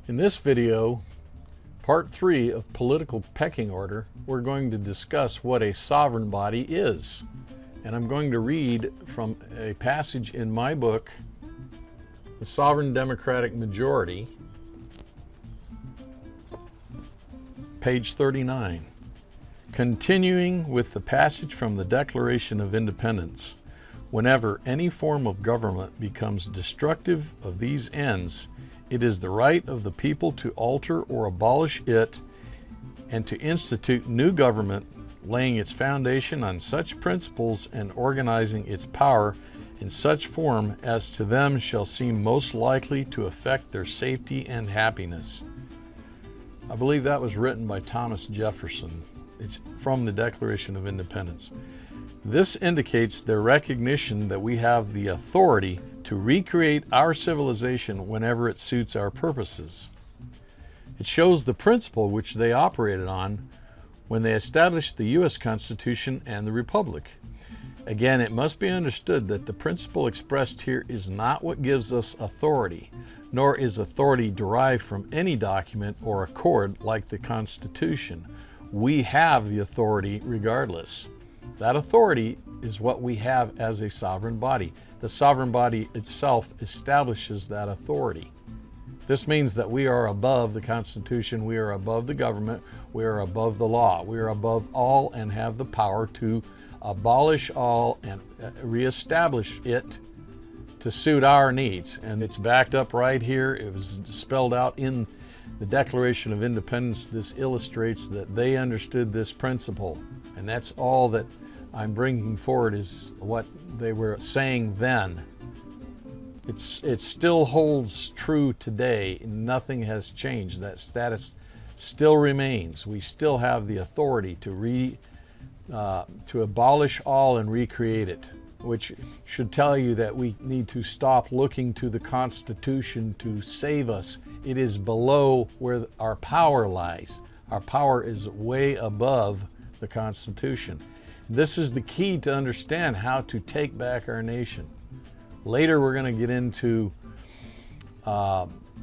In this video, part 3 of political pecking order, we're going to discuss what a sovereign body is. And I'm going to read from a passage in my book, The Sovereign Democratic Majority, page 39. Continuing with the passage from the Declaration of Independence, whenever any form of government becomes destructive of these ends, it is the right of the people to alter or abolish it and to institute new government, laying its foundation on such principles and organizing its power in such form as to them shall seem most likely to affect their safety and happiness. I believe that was written by Thomas Jefferson. It's from the Declaration of Independence. This indicates their recognition that we have the authority to recreate our civilization whenever it suits our purposes. It shows the principle which they operated on when they established the U.S. Constitution and the Republic. Again, it must be understood that the principle expressed here is not what gives us authority, nor is authority derived from any document or accord like the Constitution. We have the authority regardless. That authority is what we have as a sovereign body. The sovereign body itself establishes that authority. This means that we are above the Constitution, we are above the government, we are above the law, we are above all and have the power to abolish all and reestablish it to suit our needs. And it's backed up right here. It was spelled out in the Declaration of Independence. This illustrates that they understood this principle. And that's all that I'm bringing forward is what they were saying then. It still holds true today. Nothing has changed. That status still remains. We still have the authority to abolish all and recreate it, which should tell you that we need to stop looking to the Constitution to save us. It is below where our power lies. Our power is way above the Constitution. This is the key to understand how to take back our nation. Later we're going to get into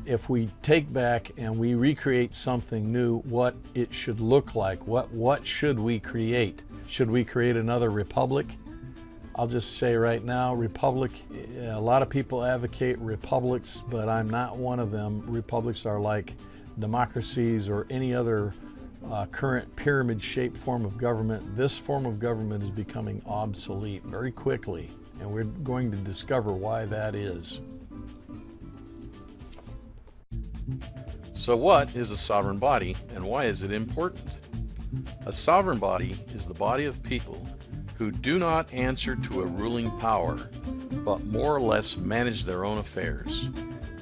if we take back and we recreate something new, what it should look like. What should we create? Should we create another republic? I'll just say right now, republic, a lot of people advocate republics, but I'm not one of them. Republics are like democracies or any other current pyramid-shaped form of government. This form of government is becoming obsolete very quickly, and we're going to discover why that is. So what is a sovereign body, and why is it important? A sovereign body is the body of people who do not answer to a ruling power, but more or less manage their own affairs,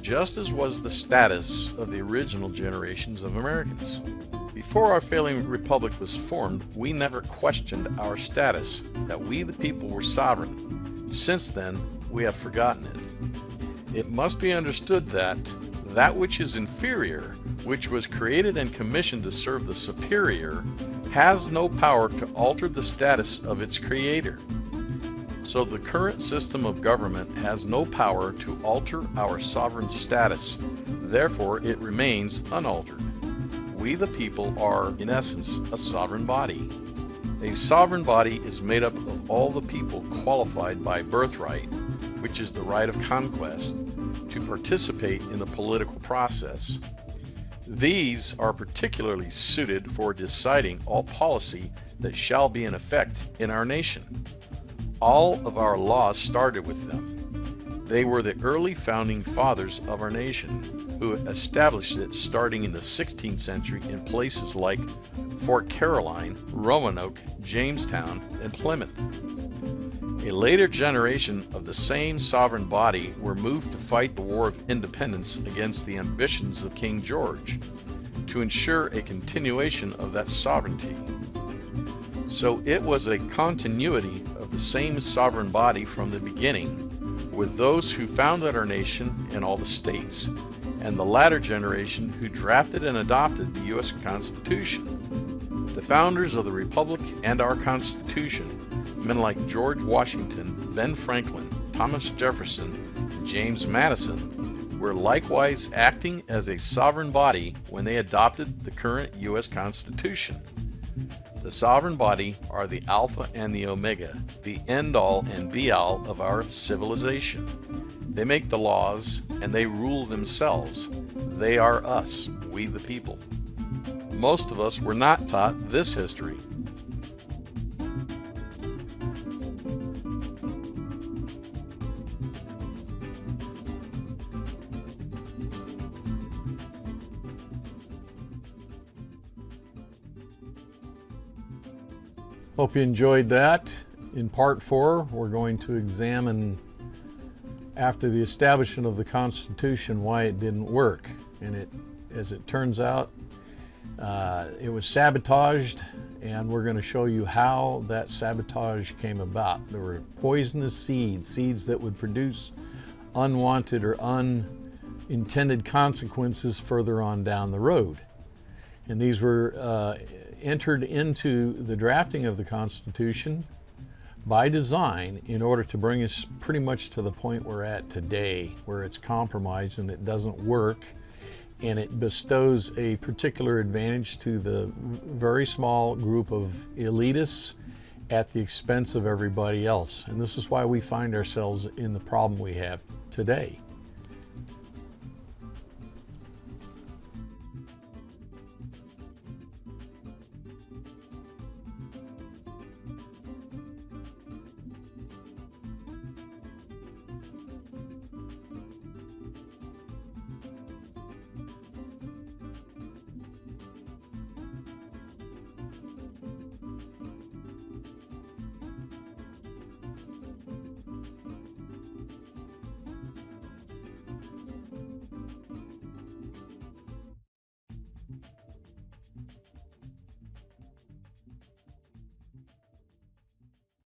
just as was the status of the original generations of Americans. Before our failing republic was formed, we never questioned our status, that we the people were sovereign. Since then, we have forgotten it. It must be understood that that which is inferior, which was created and commissioned to serve the superior, has no power to alter the status of its creator. So the current system of government has no power to alter our sovereign status. Therefore, it remains unaltered. We the people are, in essence, a sovereign body. A sovereign body is made up of all the people qualified by birthright, which is the right of conquest, to participate in the political process. These are particularly suited for deciding all policy that shall be in effect in our nation. All of our laws started with them. They were the early founding fathers of our nation, who established it starting in the 16th century in places like Fort Caroline, Roanoke, Jamestown, and Plymouth. A later generation of the same sovereign body were moved to fight the War of Independence against the ambitions of King George, to ensure a continuation of that sovereignty. So it was a continuity of the same sovereign body from the beginning, with those who founded our nation and all the states, and the latter generation who drafted and adopted the U.S. Constitution. The founders of the Republic and our Constitution, men like George Washington, Ben Franklin, Thomas Jefferson, and James Madison, were likewise acting as a sovereign body when they adopted the current U.S. Constitution. The sovereign body are the Alpha and the Omega, the end-all and be-all of our civilization. They make the laws and they rule themselves. They are us, we the people. Most of us were not taught this history. Hope you enjoyed that. In part 4, we're going to examine, after the establishment of the Constitution, why it didn't work. And as it turns out, it was sabotaged, and we're going to show you how that sabotage came about. There were poisonous seeds that would produce unwanted or unintended consequences further on down the road. And these were entered into the drafting of the Constitution by design in order to bring us pretty much to the point we're at today, where it's compromised and it doesn't work, and it bestows a particular advantage to the very small group of elitists at the expense of everybody else. And this is why we find ourselves in the problem we have today.